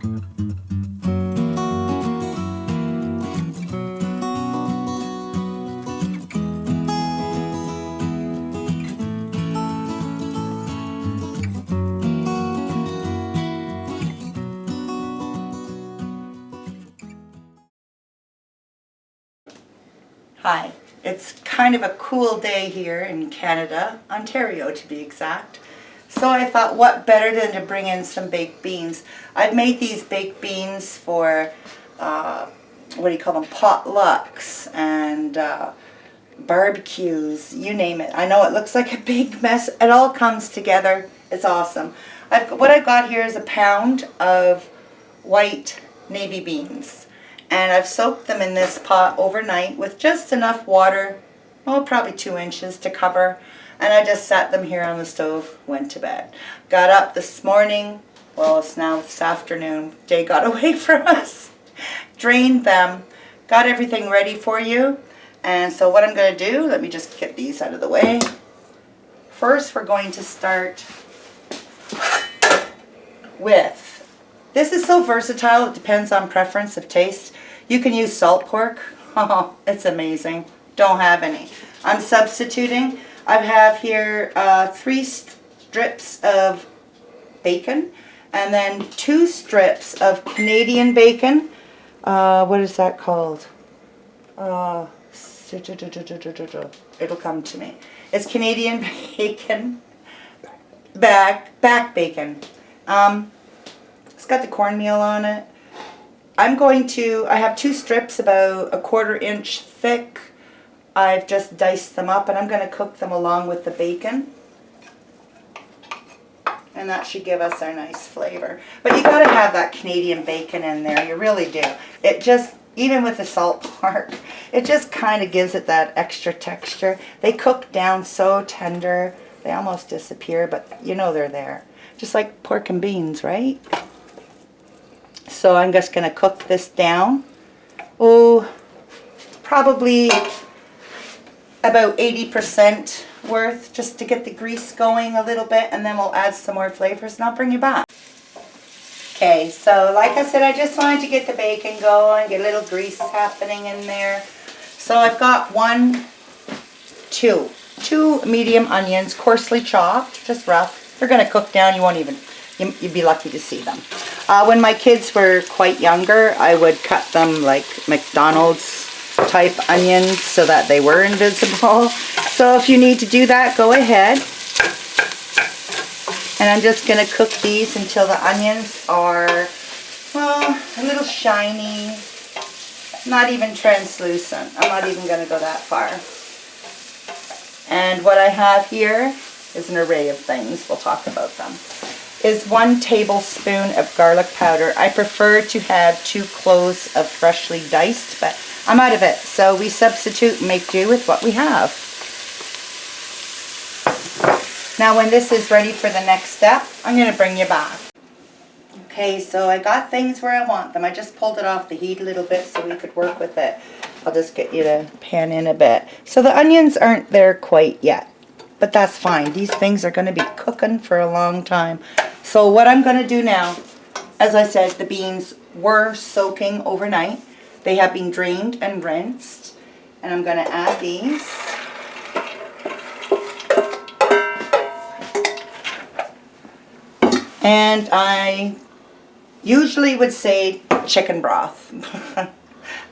Hi, it's kind of a cool day here in Canada, Ontario to be exact. So I thought what better than to bring in some baked beans. I've made these baked beans for, what do you call them, potlucks and barbecues, you name it. I know it looks like a big mess. It all comes together. It's awesome. What I got here is a pound of white navy beans. And I've soaked them in this pot overnight with just enough water, oh, probably 2 inches to cover. And I just sat them here on the stove, went to bed. Got up this morning, well, it's now this afternoon, day got away from us. Drained them, got everything ready for you. And so what I'm going to do, let me just get these out of the way. First, we're going to start with, this is so versatile, it depends on preference of taste. You can use salt pork. Oh, it's amazing. Don't have any. I'm substituting. I have here 3 strips of bacon and then 2 strips of Canadian bacon. What is that called? It'll come to me. It's Canadian bacon. Back bacon. It's got the cornmeal on it. I have 2 strips about 1/4 inch thick. I've just diced them up and I'm going to cook them along with the bacon. And that should give us our nice flavor. But you got to have that Canadian bacon in there. You really do. It just, even with the salt pork, it just kind of gives it that extra texture. They cook down so tender. They almost disappear, but you know they're there. Just like pork and beans, right? So I'm just going to cook this down. Oh, probably about 80% worth, just to get the grease going a little bit, and then we'll add some more flavors and I'll bring you back. Okay, so like I said, I just wanted to get the bacon going, get a little grease happening in there. So I've got two medium onions, coarsely chopped, just rough. They're going to cook down, you won't even, you'd be lucky to see them. When my kids were quite younger, I would cut them like McDonald's type onions so that they were invisible. So if you need to do that, go ahead. And I'm just going to cook these until the onions are, well, a little shiny, not even translucent. I'm not even going to go that far. And what I have here is an array of things. We'll talk about them. Is 1 tablespoon of garlic powder. I prefer to have 2 cloves of freshly diced, but I'm out of it. So we substitute and make do with what we have. Now when this is ready for the next step, I'm going to bring you back. Okay, so I got things where I want them. I just pulled it off the heat a little bit so we could work with it. I'll just get you to pan in a bit. So the onions aren't there quite yet, but that's fine. These things are going to be cooking for a long time. So what I'm going to do now, as I said, the beans were soaking overnight. They have been drained and rinsed. And I'm going to add these. And I usually would say chicken broth.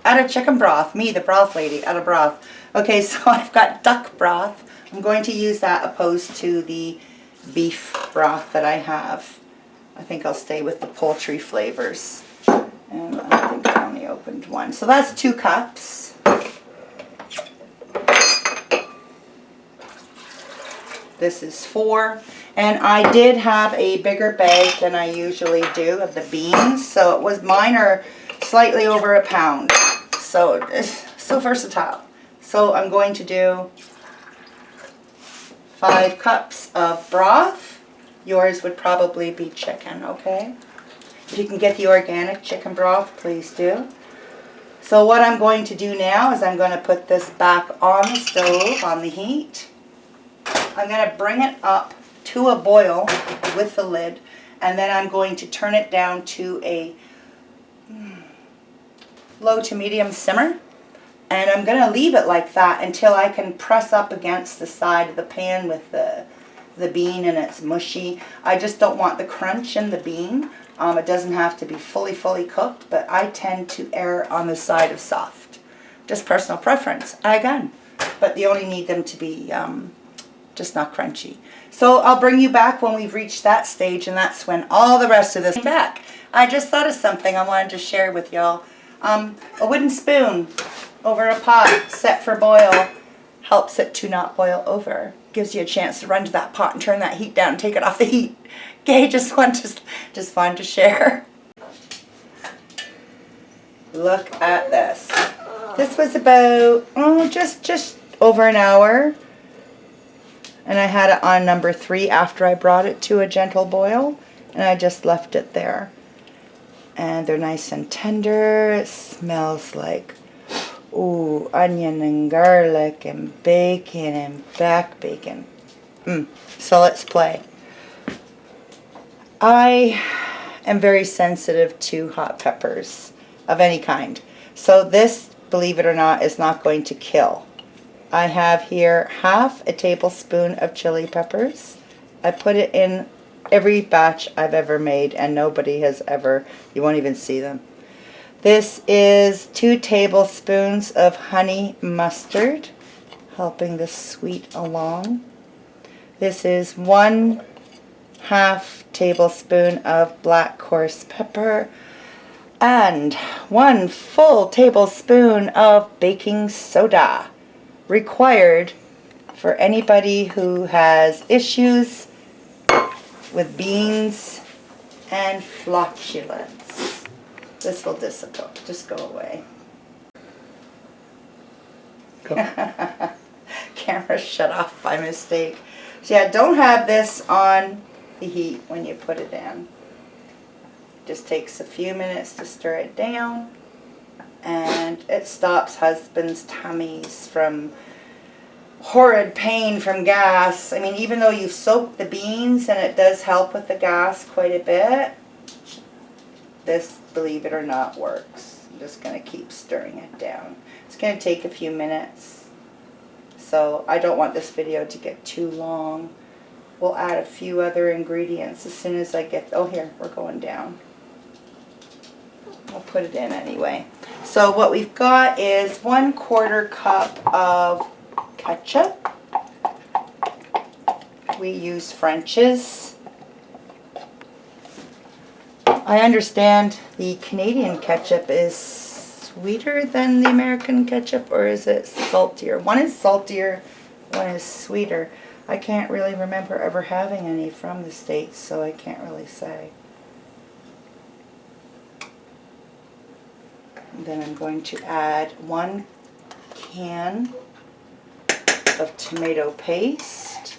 Add a chicken broth. Me, the broth lady, add a broth. Okay, so I've got duck broth. I'm going to use that opposed to the beef broth that I have. I think I'll stay with the poultry flavors. And I think I only opened 1. So that's 2 cups. This is 4. And I did have a bigger bag than I usually do of the beans. So mine are slightly over a pound. So it's so versatile. So I'm going to do 5 cups of broth. Yours would probably be chicken, okay? If you can get the organic chicken broth, please do. So what I'm going to do now is I'm going to put this back on the stove, on the heat. I'm going to bring it up to a boil with the lid. And then I'm going to turn it down to a low to medium simmer. And I'm going to leave it like that until I can press up against the side of the pan with the bean and it's mushy. I just don't want the crunch in the bean. It doesn't have to be fully cooked, but I tend to err on the side of soft. Just personal preference, again. But you only need them to be just not crunchy. So I'll bring you back when we've reached that stage, and that's when all the rest of this back. I just thought of something I wanted to share with y'all. A wooden spoon over a pot set for boil helps it to not boil over. Gives you a chance to run to that pot and turn that heat down and take it off the heat. Okay, just wanted to share. Look at this. This was about just over an hour. And I had it on number 3 after I brought it to a gentle boil. And I just left it there. And they're nice and tender. It smells like, ooh, onion and garlic and bacon and back bacon. So let's play. I am very sensitive to hot peppers of any kind. So this, believe it or not, is not going to kill. I have here half a tablespoon of chili peppers. I put it in every batch I've ever made, and nobody has ever, you won't even see them. This is 2 tablespoons of honey mustard, helping the sweet along. This is 1/2 tablespoon of black coarse pepper, and 1 full tablespoon of baking soda, required for anybody who has issues with beans and flatulence. This will dissipate, just go away. Camera shut off by mistake. So yeah, don't have this on the heat when you put it in. Just takes a few minutes to stir it down, and it stops husbands' tummies from horrid pain from gas. I mean, even though you've soaked the beans and it does help with the gas quite a bit, this, believe it or not, works. I'm just going to keep stirring it down. It's going to take a few minutes, so I don't want this video to get too long. We'll add a few other ingredients as soon as I get, oh here, we're going down. I'll put it in anyway. So what we've got is 1/4 cup of ketchup. We use French's. I understand the Canadian ketchup is sweeter than the American ketchup, or is it saltier? One is saltier, one is sweeter. I can't really remember ever having any from the States, so I can't really say. And then I'm going to add 1 can of tomato paste.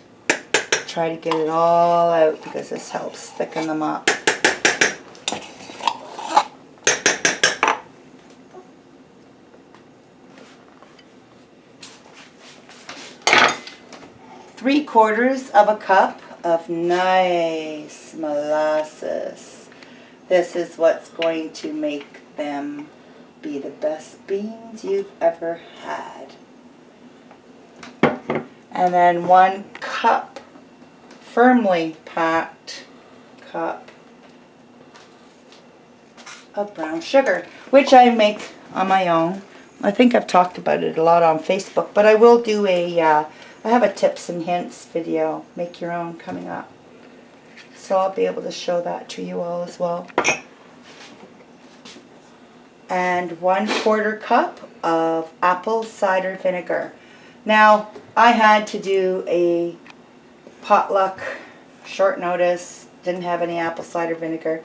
Try to get it all out because this helps thicken them up. Three-quarters of a cup of nice molasses. This is what's going to make them be the best beans you've ever had. And then 1 cup, firmly packed cup of brown sugar, which I make on my own. I think I've talked about it a lot on Facebook, but I will do I have a tips and hints video, make your own, coming up. So I'll be able to show that to you all as well. And 1/4 cup of apple cider vinegar. Now, I had to do a potluck, short notice, didn't have any apple cider vinegar.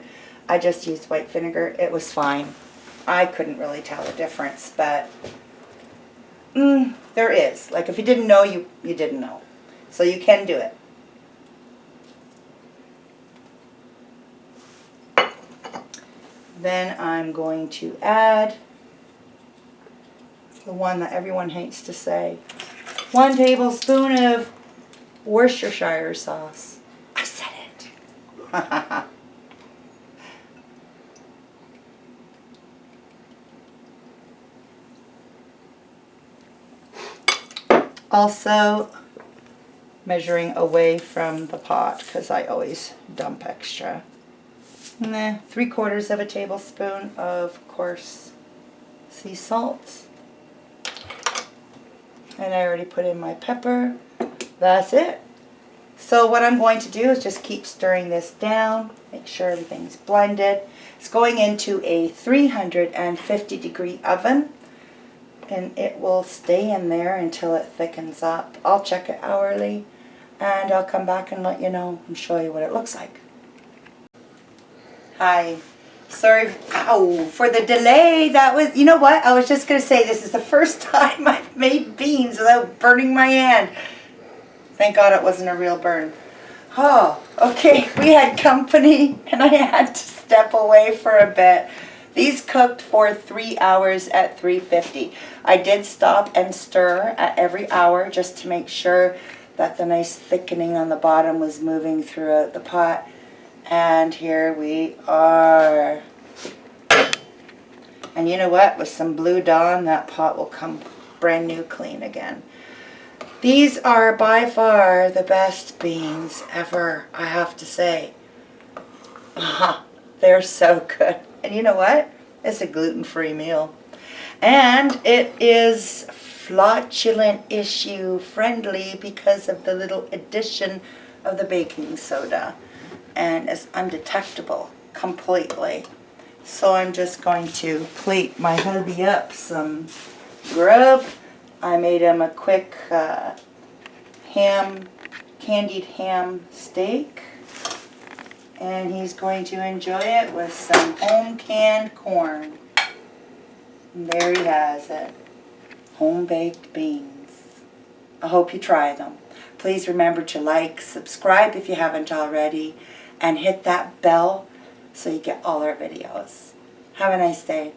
I just used white vinegar. It was fine. I couldn't really tell the difference, but there is. Like, if you didn't know, you didn't know. So you can do it. Then I'm going to add the one that everyone hates to say. 1 tablespoon of Worcestershire sauce. I said it. Also measuring away from the pot because I always dump extra. And then 3/4 of a tablespoon of coarse sea salt. And I already put in my pepper. That's it. So what I'm going to do is just keep stirring this down, make sure everything's blended. It's going into a 350-degree oven, and it will stay in there until it thickens up. I'll check it hourly, and I'll come back and let you know and show you what it looks like. Hi. Sorry for the delay. That was, you know what? I was just going to say this is the first time I've made beans without burning my hand. Thank God it wasn't a real burn. Oh, okay. We had company and I had to step away for a bit. These cooked for 3 hours at 350. I did stop and stir at every hour just to make sure that the nice thickening on the bottom was moving throughout the pot. And here we are. And you know what? With some Blue Dawn, that pot will come brand new clean again. These are by far the best beans ever, I have to say. They're so good. And you know what? It's a gluten-free meal. And it is flatulent issue friendly because of the little addition of the baking soda. And it's undetectable completely. So I'm just going to plate my hubby up some grub. I made him a quick candied ham steak. And he's going to enjoy it with some home canned corn. And there he has it. Home baked beans. I hope you try them. Please remember to like, subscribe if you haven't already, and hit that bell so you get all our videos. Have a nice day.